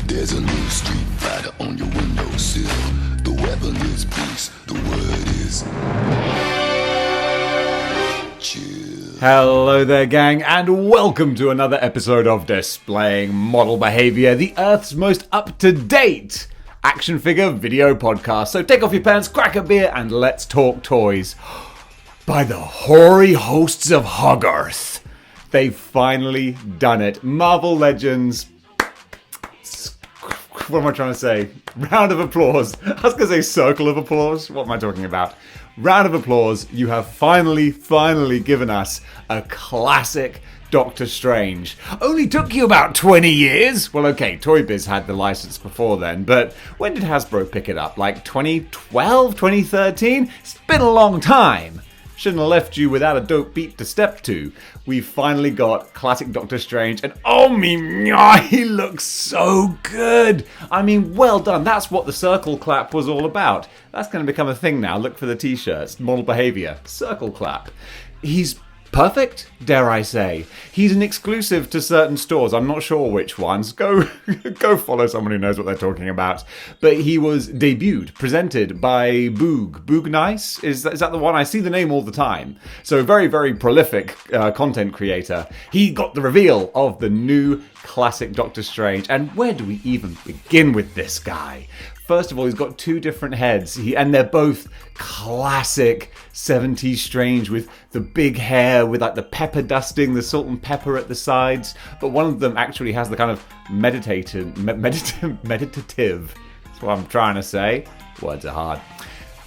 There's a new street fighter on your windowsill. The weapon is peace, the word is chill. Hello there, gang, and welcome to another episode of Displaying Model Behaviour, the Earth's most up-to-date action figure video podcast. So take off your pants, crack a beer, and let's talk toys. By the hoary hosts of Hogarth, they've finally done it. Marvel Legends. What am I trying to say? Round of applause. I was going to say circle of applause. What am I talking about? Round of applause. You have finally given us a classic Doctor Strange. Only took you about 20 years. Well, okay, Toy Biz had the license before then, but when did Hasbro pick it up? Like 2012, 2013? It's been a long time. Shouldn't have left you without a dope beat to step to. We've finally got classic Doctor Strange, and oh me, he looks so good. I mean, well done. That's what the circle clap was all about. That's going to become a thing now. Look for the t-shirts. Model Behaviour. Circle clap. He's perfect, dare I say. He's an exclusive to certain stores. I'm not sure which ones. Go follow someone who knows what they're talking about. But he was debuted, presented by Boog. Boog Nice? Is that the one? I see the name all the time. So very, very prolific content creator. He got the reveal of the new classic Doctor Strange. And where do we even begin with this guy? First of all, he's got two different heads, and they're both classic 70s Strange with the big hair, with like the pepper dusting, the salt and pepper at the sides. But one of them actually has the kind of meditative, that's what I'm trying to say. Words are hard.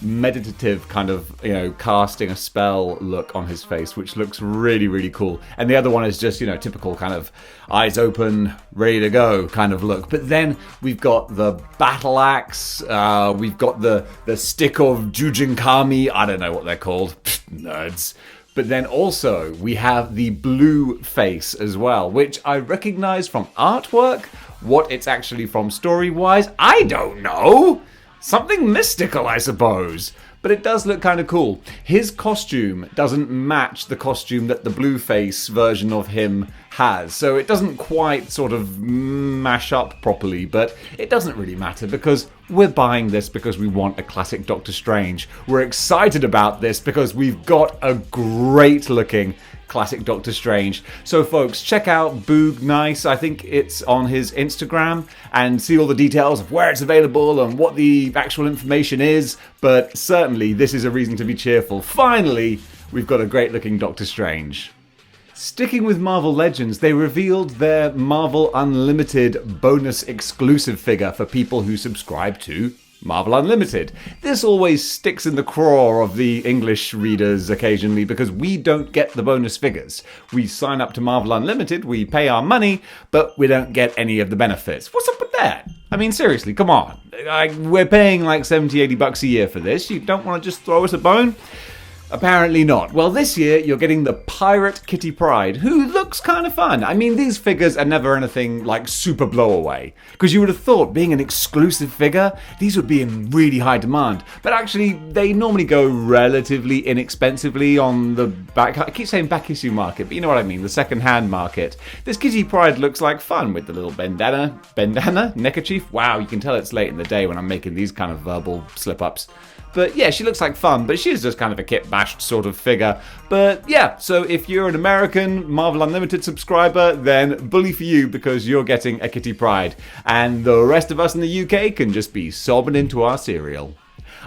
Meditative kind of, casting a spell look on his face, which looks really, really cool. And the other one is just, typical kind of eyes open, ready to go kind of look. But then we've got the battle axe, we've got the stick of Jujinkami, I don't know what they're called, nerds. But then also we have the blue face as well, which I recognize from artwork. What it's actually from story-wise, I don't know. Something mystical, I suppose. But it does look kind of cool. His costume doesn't match the costume that the Blueface version of him has. So it doesn't quite sort of mash up properly. But it doesn't really matter because we're buying this because we want a classic Doctor Strange. We're excited about this because we've got a great looking classic Doctor Strange. So folks, check out Boog Nice. I think it's on his Instagram, and see all the details of where it's available and what the actual information is. But certainly this is a reason to be cheerful. Finally, we've got a great looking Doctor Strange. Sticking with Marvel Legends, they revealed their Marvel Unlimited bonus exclusive figure for people who subscribe to Marvel Unlimited. This always sticks in the craw of the English readers occasionally because we don't get the bonus figures. We sign up to Marvel Unlimited, we pay our money, but we don't get any of the benefits. What's up with that? I mean, seriously, come on. We're paying like $70-$80 a year for this. You don't want to just throw us a bone? Apparently not. Well, this year you're getting the Pirate Kitty Pryde, who looks kind of fun. I mean, these figures are never anything like super blowaway, because you would have thought, being an exclusive figure, these would be in really high demand. But actually, they normally go relatively inexpensively on the back. I keep saying back issue market, but you know what I mean, the second-hand market. This Kitty Pryde looks like fun with the little bandana, neckerchief. Wow, you can tell it's late in the day when I'm making these kind of verbal slip-ups. But yeah, she looks like fun, but she's just kind of a kit-bashed sort of figure. But yeah, so if you're an American Marvel Unlimited subscriber, then bully for you because you're getting a Kitty Pryde. And the rest of us in the UK can just be sobbing into our cereal.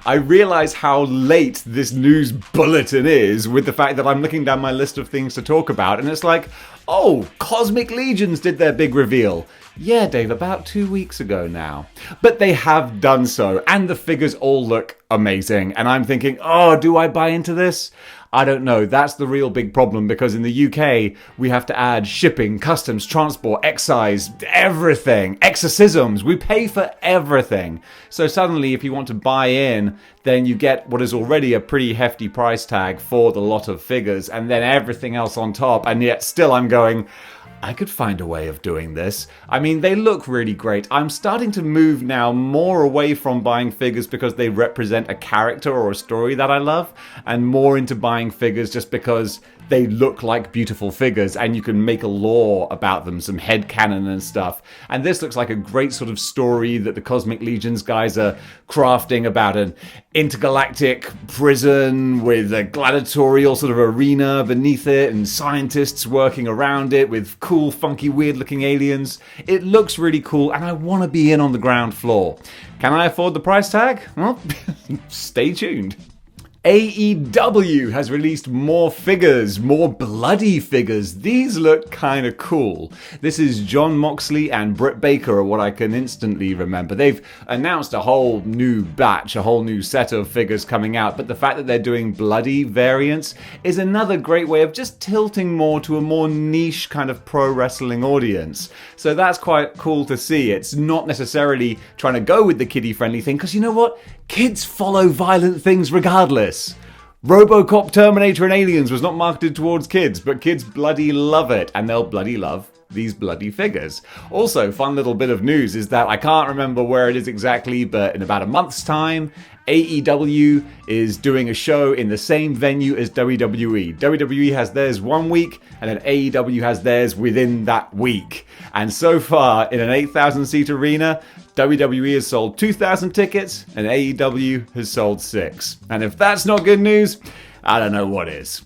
I realise how late this news bulletin is with the fact that I'm looking down my list of things to talk about, and it's like, oh, Cosmic Legions did their big reveal. Yeah, Dave, about 2 weeks ago now. But they have done so, and the figures all look amazing. And I'm thinking, oh, do I buy into this? I don't know. That's the real big problem, because in the UK, we have to add shipping, customs, transport, excise, everything, exorcisms. We pay for everything. So suddenly, if you want to buy in, then you get what is already a pretty hefty price tag for the lot of figures, and then everything else on top. And yet still I'm going, I could find a way of doing this. I mean, they look really great. I'm starting to move now more away from buying figures because they represent a character or a story that I love, and more into buying figures just because they look like beautiful figures and you can make a lore about them, some headcanon and stuff. And this looks like a great sort of story that the Cosmic Legions guys are crafting about an intergalactic prison with a gladiatorial sort of arena beneath it and scientists working around it with cool, funky, weird-looking aliens. It looks really cool and I want to be in on the ground floor. Can I afford the price tag? Well, stay tuned. AEW has released more figures, more bloody figures. These look kind of cool. This is Jon Moxley and Britt Baker are what I can instantly remember. They've announced a whole new batch, a whole new set of figures coming out, but the fact that they're doing bloody variants is another great way of just tilting more to a more niche kind of pro wrestling audience. So that's quite cool to see. It's not necessarily trying to go with the kiddie-friendly thing, because you know what? Kids follow violent things regardless. RoboCop, Terminator and Aliens was not marketed towards kids, but kids bloody love it, and they'll bloody love these bloody figures. Also, fun little bit of news is that I can't remember where it is exactly, but in about a month's time, AEW is doing a show in the same venue as WWE. WWE has theirs 1 week, and then AEW has theirs within that week. And so far, in an 8,000-seat arena, WWE has sold 2,000 tickets, and AEW has sold 6. And if that's not good news, I don't know what is.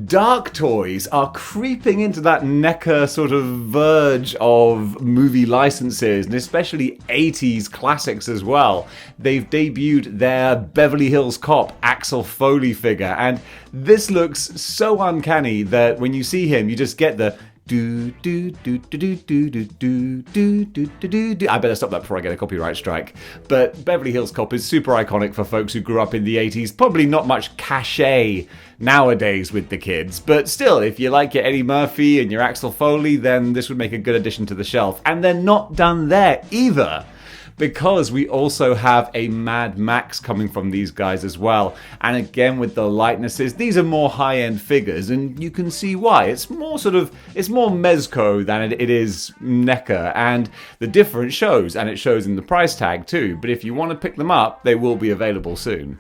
Dark toys are creeping into that NECA sort of verge of movie licenses, and especially 80s classics as well. They've debuted their Beverly Hills Cop Axel Foley figure, and this looks so uncanny that when you see him, you just get the do do do do do do do do do do do. I better stop that before I get a copyright strike. But Beverly Hills Cop is super iconic for folks who grew up in the 80s. Probably not much cachet nowadays with the kids, but still, if you like your Eddie Murphy and your Axel Foley, then this would make a good addition to the shelf. And they're not done there either, because we also have a Mad Max coming from these guys as well. And again, with the likenesses, these are more high-end figures, and you can see why. It's more mezco than it is NECA, and the difference shows, and it shows in the price tag too. But if you want to pick them up, they will be available soon.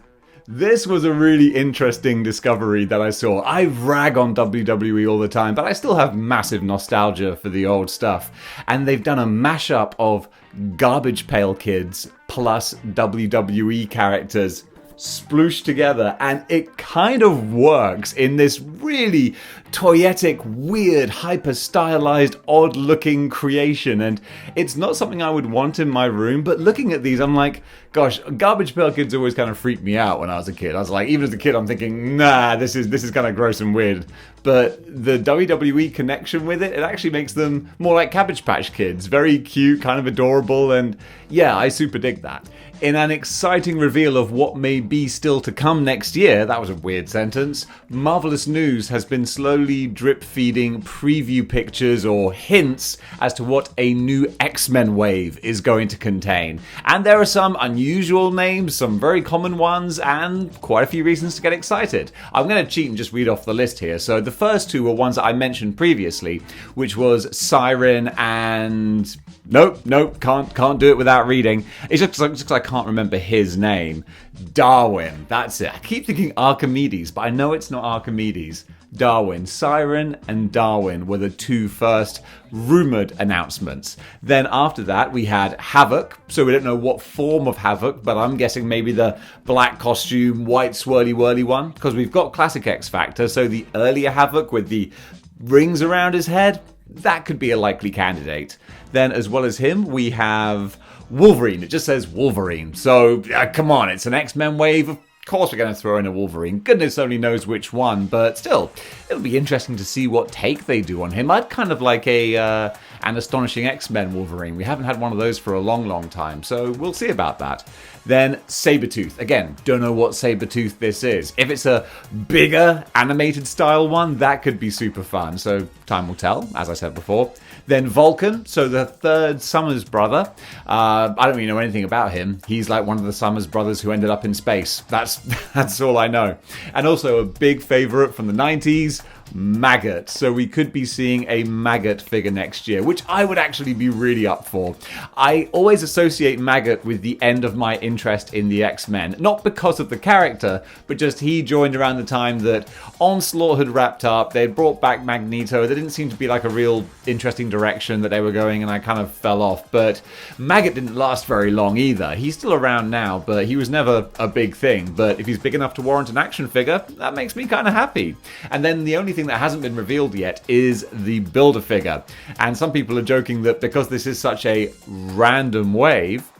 This was a really interesting discovery that I saw. I rag on WWE all the time, but I still have massive nostalgia for the old stuff. And they've done a mashup of Garbage Pail Kids plus WWE characters splooshed together, and it kind of works in this really toyetic, weird, hyper-stylized, odd-looking creation, and it's not something I would want in my room, but looking at these, I'm like, gosh, Garbage Pail Kids always kind of freaked me out when I was a kid. I was like, even as a kid, I'm thinking, nah, this is kind of gross and weird. But the WWE connection with it actually makes them more like Cabbage Patch Kids. Very cute, kind of adorable, and yeah, I super dig that. In an exciting reveal of what may be still to come next year, that was a weird sentence, Marvelous News has been slowly drip-feeding preview pictures or hints as to what a new X-Men wave is going to contain. And there are some unusual names, some very common ones, and quite a few reasons to get excited. I'm going to cheat and just read off the list here. So the first two were ones that I mentioned previously, which was Siren and... Nope, can't do it without reading. It's just because I can't remember his name. Darwin, that's it. I keep thinking Archimedes, but I know it's not Archimedes. Darwin, Siren and Darwin were the two first rumoured announcements. Then after that we had Havoc, so we don't know what form of Havoc, but I'm guessing maybe the black costume, white swirly whirly one, because we've got classic X Factor, so the earlier Havoc with the rings around his head, that could be a likely candidate. Then, as well as him, we have Wolverine. It just says Wolverine. So, come on, it's an X-Men wave. Of course we're going to throw in a Wolverine. Goodness only knows which one, but still, it'll be interesting to see what take they do on him. I'd kind of like an Astonishing X-Men Wolverine. We haven't had one of those for a long, long time, so we'll see about that. Then Sabretooth. Again, don't know what Sabretooth this is. If it's a bigger animated style one, that could be super fun. So time will tell, as I said before. Then Vulcan, so the third Summers brother. I don't really know anything about him. He's like one of the Summers brothers who ended up in space. That's all I know. And also a big favourite from the 90s, Maggot. So we could be seeing a Maggot figure next year, which I would actually be really up for. I always associate Maggot with the end of my interest in the X-Men. Not because of the character, but just he joined around the time that Onslaught had wrapped up. They had brought back Magneto. There didn't seem to be like a real interesting direction that they were going, and I kind of fell off. But Maggot didn't last very long either. He's still around now, but he was never a big thing. But if he's big enough to warrant an action figure, that makes me kind of happy. And then the only thing that hasn't been revealed yet is the Build-A-Figure. And some people are joking that because this is such a random wave,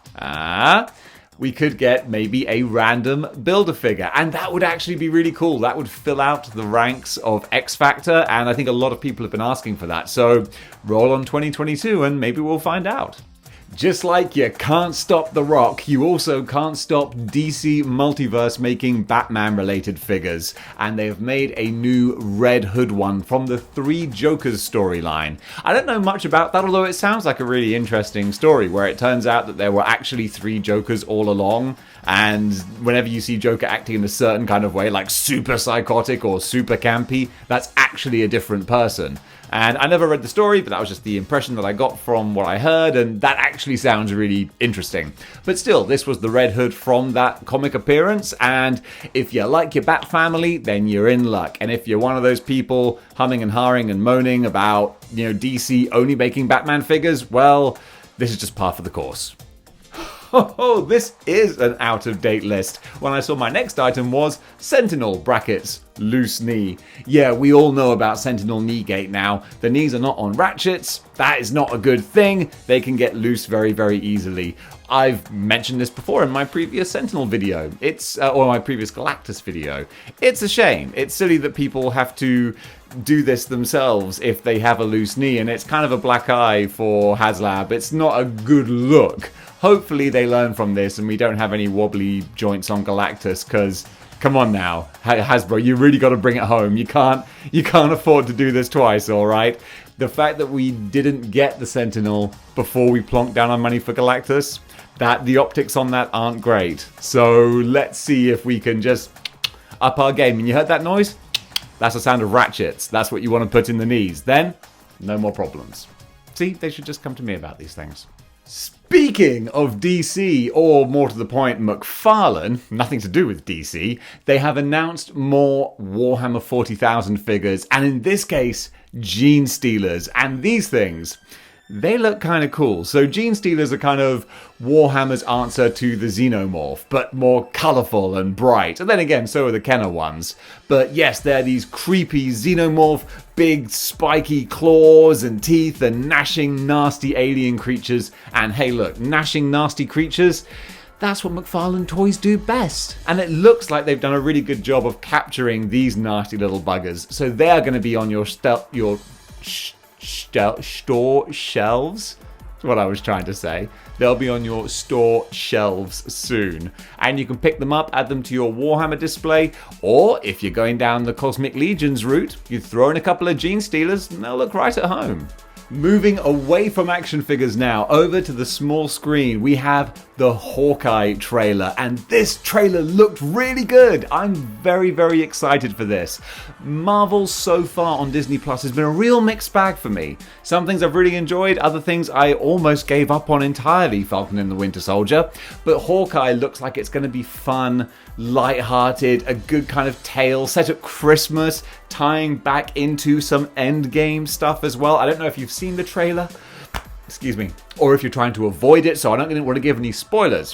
we could get maybe a random Build-A-Figure. And that would actually be really cool. That would fill out the ranks of X Factor, and I think a lot of people have been asking for that. So roll on 2022 and maybe we'll find out. Just like you can't stop The Rock, you also can't stop DC Multiverse making Batman-related figures. And they have made a new Red Hood one from the Three Jokers storyline. I don't know much about that, although it sounds like a really interesting story, where it turns out that there were actually three Jokers all along. And whenever you see Joker acting in a certain kind of way, like super psychotic or super campy, that's actually a different person. And I never read the story, but that was just the impression that I got from what I heard, and that actually sounds really interesting. But still, this was the Red Hood from that comic appearance, and if you like your Bat family, then you're in luck. And if you're one of those people humming and hawing and moaning about, DC only making Batman figures, well, this is just par for the course. Oh, this is an out-of-date list. When I saw my next item was Sentinel brackets loose knee. Yeah, we all know about Sentinel knee gate now. The knees are not on ratchets. That is not a good thing. They can get loose very, very easily. I've mentioned this before in my previous Sentinel video. Or my previous Galactus video. It's a shame. It's silly that people have to do this themselves if they have a loose knee, and it's kind of a black eye for HasLab. It's not a good look. Hopefully they learn from this and we don't have any wobbly joints on Galactus, because come on now, Hasbro, you really got to bring it home. You can't afford to do this twice, all right? The fact that we didn't get the Sentinel before we plonked down our money for Galactus, that the optics on that aren't great. So let's see if we can just up our game. And you heard that noise? That's the sound of ratchets. That's what you want to put in the knees. Then, no more problems. See, they should just come to me about these things. Speaking of DC, or more to the point, McFarlane, nothing to do with DC, they have announced more Warhammer 40,000 figures, and in this case, Genestealers. And these things, they look kind of cool. So Genestealers are kind of Warhammer's answer to the Xenomorph, but more colourful and bright. And then again, so are the Kenner ones. But yes, they're these creepy Xenomorph, big spiky claws and teeth and gnashing nasty alien creatures. And hey look, gnashing nasty creatures, that's what McFarlane toys do best. And it looks like they've done a really good job of capturing these nasty little buggers. So they are going to be on your store shelves. That's what I was trying to say. They'll be on your store shelves soon. And you can pick them up, add them to your Warhammer display, or if you're going down the Cosmic Legions route, you throw in a couple of Genestealers and they'll look right at home. Moving away from action figures now, over to the small screen, we have the Hawkeye trailer, and this trailer looked really good. I'm very, very excited for this. Marvel so far on Disney Plus has been a real mixed bag for me. Some things I've really enjoyed, other things I almost gave up on entirely, Falcon and the Winter Soldier. But Hawkeye looks like it's going to be fun, light-hearted, a good kind of tale set at Christmas, tying back into some Endgame stuff as well. I don't know if you've seen the trailer, excuse me, or if you're trying to avoid it, so I don't want to give any spoilers.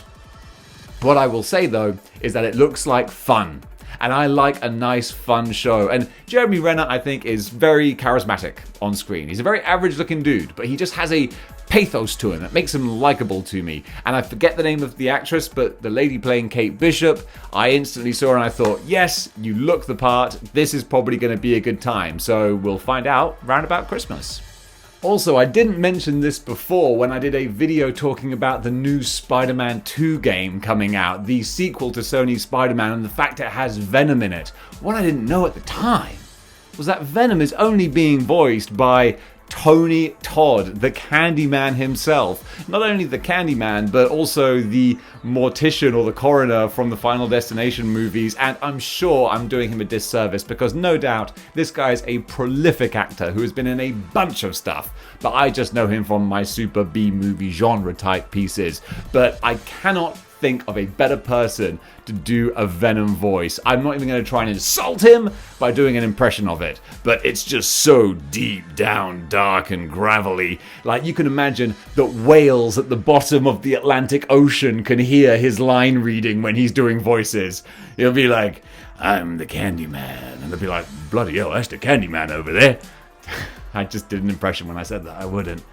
What I will say though is that it looks like fun, and I like a nice fun show. And Jeremy Renner, I think, is very charismatic on screen. He's a very average looking dude, but he just has a pathos to him that makes him likable to me. And I forget the name of the actress, but the lady playing Kate Bishop, I instantly saw her and I thought, yes, you look the part. This is probably going to be a good time. So we'll find out round about Christmas. Also, I didn't mention this before when I did a video talking about the new Spider-Man 2 game coming out, the sequel to Sony's Spider-Man, and the fact it has Venom in it. What I didn't know at the time was that Venom is only being voiced by Tony Todd, the Candyman himself. Not only the Candyman, but also the mortician or the coroner from the Final Destination movies. And I'm sure I'm doing him a disservice because no doubt this guy is a prolific actor who has been in a bunch of stuff. But I just know him from my super B-movie genre type pieces. But I cannot think of a better person to do a Venom voice. I'm not even going to try and insult him by doing an impression of it, but it's just so deep down, dark and gravelly. Like, you can imagine that whales at the bottom of the Atlantic Ocean can hear his line reading when he's doing voices. He'll be like, "I'm the Candyman," and they'll be like, "Bloody hell, that's the Candyman over there." I just did an impression when I said that. I wouldn't.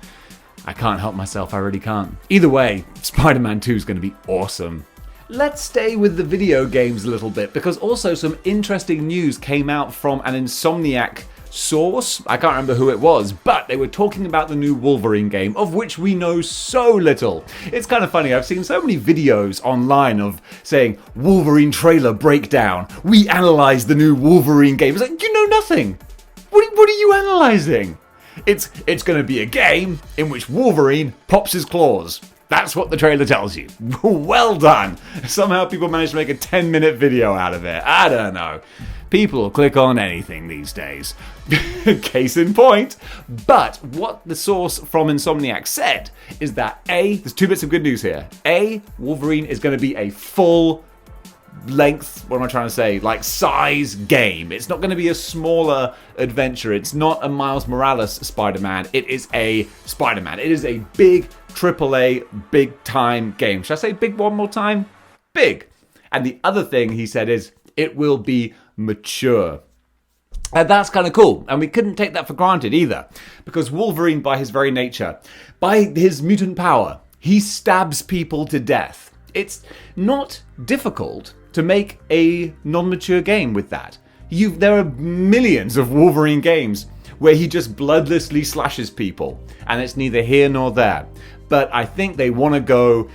I can't help myself, I really can't. Either way, Spider-Man 2 is going to be awesome. Let's stay with the video games a little bit, because also some interesting news came out from an Insomniac source. I can't remember who it was, but they were talking about the new Wolverine game, of which we know so little. It's kind of funny, I've seen so many videos online of saying, Wolverine trailer breakdown, we analysed the new Wolverine game. It's like, you know nothing. What are you analysing? It's going to be a game in which Wolverine pops his claws. That's what the trailer tells you. Well done. Somehow people managed to make a 10-minute video out of it. I don't know. People will click on anything these days. Case in point. But what the source from Insomniac said is that there's two bits of good news here. Wolverine is going to be a full length, what am I trying to say, like size game. It's not going to be a smaller adventure. It's not a Miles Morales Spider-Man. It is a Spider-Man. It is a big AAA, big time game. Should I say big one more time? Big. And the other thing he said is it will be mature. And that's kind of cool. And we couldn't take that for granted either. Because Wolverine, by his very nature, by his mutant power, he stabs people to death. It's not difficult to make a non-mature game with that. There are millions of Wolverine games where he just bloodlessly slashes people, and it's neither here nor there. But I think they want to go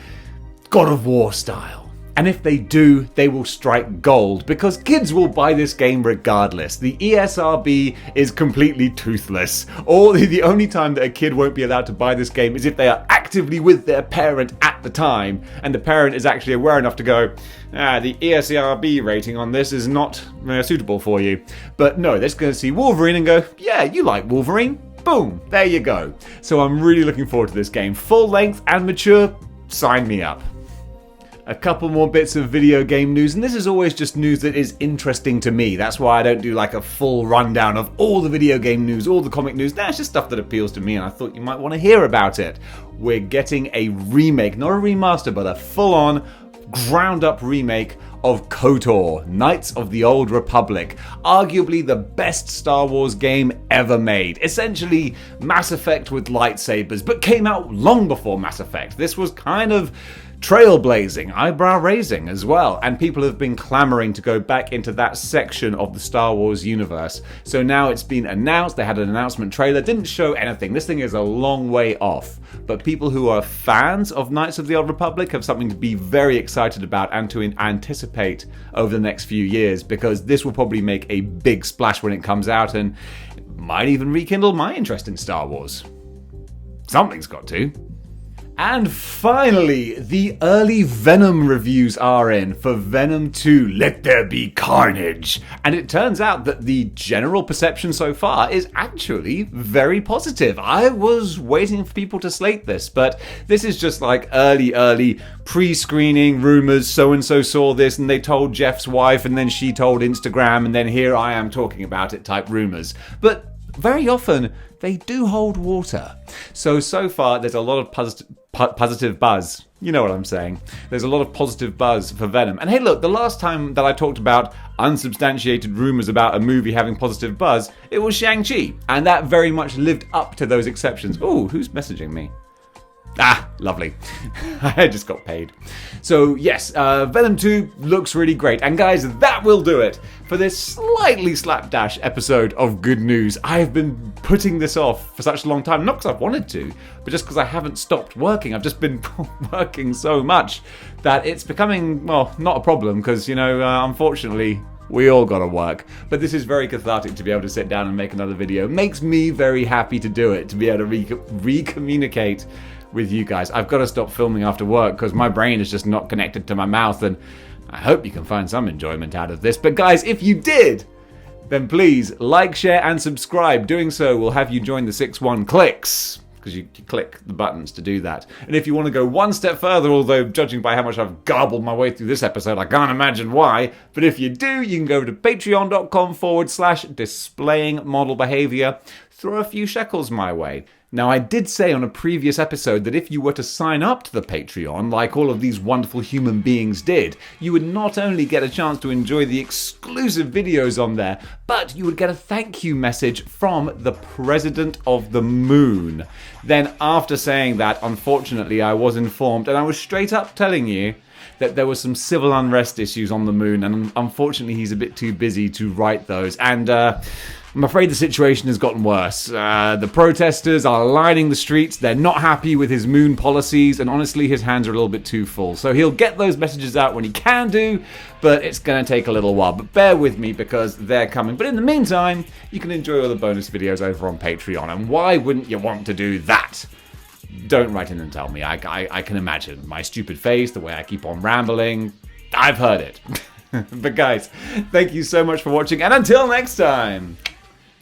God of War style. And if they do, they will strike gold, because kids will buy this game regardless. The ESRB is completely toothless. The only time that a kid won't be allowed to buy this game is if they are actively with their parent at the time, and the parent is actually aware enough to go, the ESRB rating on this is not suitable for you. But no, they're just going to see Wolverine and go, yeah, you like Wolverine? Boom, there you go. So I'm really looking forward to this game. Full length and mature, sign me up. A couple more bits of video game news, and this is always just news that is interesting to me. That's why I don't do like a full rundown of all the video game news, all the comic news. It's just stuff that appeals to me, and I thought you might want to hear about it. We're getting a remake, not a remaster, but a full-on, ground-up remake of KOTOR, Knights of the Old Republic. Arguably the best Star Wars game ever made. Essentially Mass Effect with lightsabers, but came out long before Mass Effect. This was kind of trailblazing, eyebrow-raising as well, and people have been clamoring to go back into that section of the Star Wars universe. So now it's been announced. They had an announcement trailer, didn't show anything. This thing is a long way off, but people who are fans of Knights of the Old Republic have something to be very excited about and to anticipate over the next few years, because this will probably make a big splash when it comes out, and might even rekindle my interest in Star Wars. Something's got to. And finally, the early Venom reviews are in for Venom 2, Let There Be Carnage. And it turns out that the general perception so far is actually very positive. I was waiting for people to slate this, but this is just like early pre-screening rumors. So-and-so saw this and they told Jeff's wife and then she told Instagram and then here I am talking about it type rumors. But very often they do hold water. So far there's a lot of positive buzz. You know what I'm saying. There's a lot of positive buzz for Venom. And hey, look, the last time that I talked about unsubstantiated rumors about a movie having positive buzz, it was Shang-Chi. And that very much lived up to those exceptions. Ooh, who's messaging me? Ah, lovely. I just got paid. So yes, Venom 2 looks really great. And guys, that will do it for this slightly slapdash episode of Good News. I've been putting this off for such a long time, not because I've wanted to, but just because I haven't stopped working. I've just been working so much that it's becoming, well, not a problem because, unfortunately, We all gotta work. But this is very cathartic to be able to sit down and make another video. Makes me very happy to do it, to be able to re-communicate with you guys. I've got to stop filming after work because my brain is just not connected to my mouth, and I hope you can find some enjoyment out of this. But guys, if you did, then please like, share, and subscribe. Doing so will have you join the 6-1 clicks, because you click the buttons to do that. And if you want to go one step further, although judging by how much I've garbled my way through this episode, I can't imagine why, but if you do, you can go to patreon.com/displaying model behavior. Throw a few shekels my way. Now, I did say on a previous episode that if you were to sign up to the Patreon, like all of these wonderful human beings did, you would not only get a chance to enjoy the exclusive videos on there, but you would get a thank you message from the President of the Moon. Then after saying that, unfortunately, I was informed, and I was straight up telling you, that there was some civil unrest issues on the moon, and unfortunately he's a bit too busy to write those. And I'm afraid the situation has gotten worse. The protesters are lining the streets. They're not happy with his moon policies, and honestly, his hands are a little bit too full. So he'll get those messages out when he can do, but it's going to take a little while. But bear with me because they're coming. But in the meantime, you can enjoy all the bonus videos over on Patreon. And why wouldn't you want to do that? Don't write in and tell me. I can imagine my stupid face, the way I keep on rambling. I've heard it. But guys, thank you so much for watching, and until next time.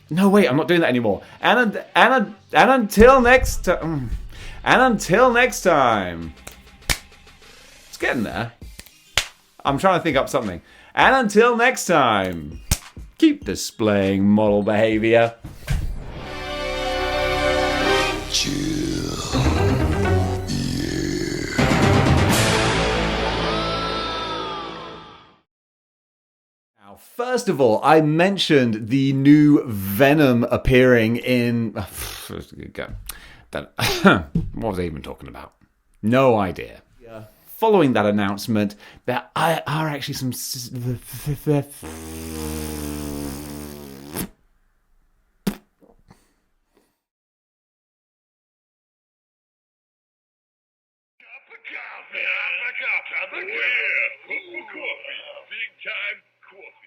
No, wait, I'm not doing that anymore. And until next time. And until next time. It's getting there. I'm trying to think up something. And until next time, keep displaying model behavior. Chill. First of all, I mentioned the new Venom appearing in... What was I even talking about? No idea. Following that announcement, there are actually some... Cup of coffee. Big time coffee.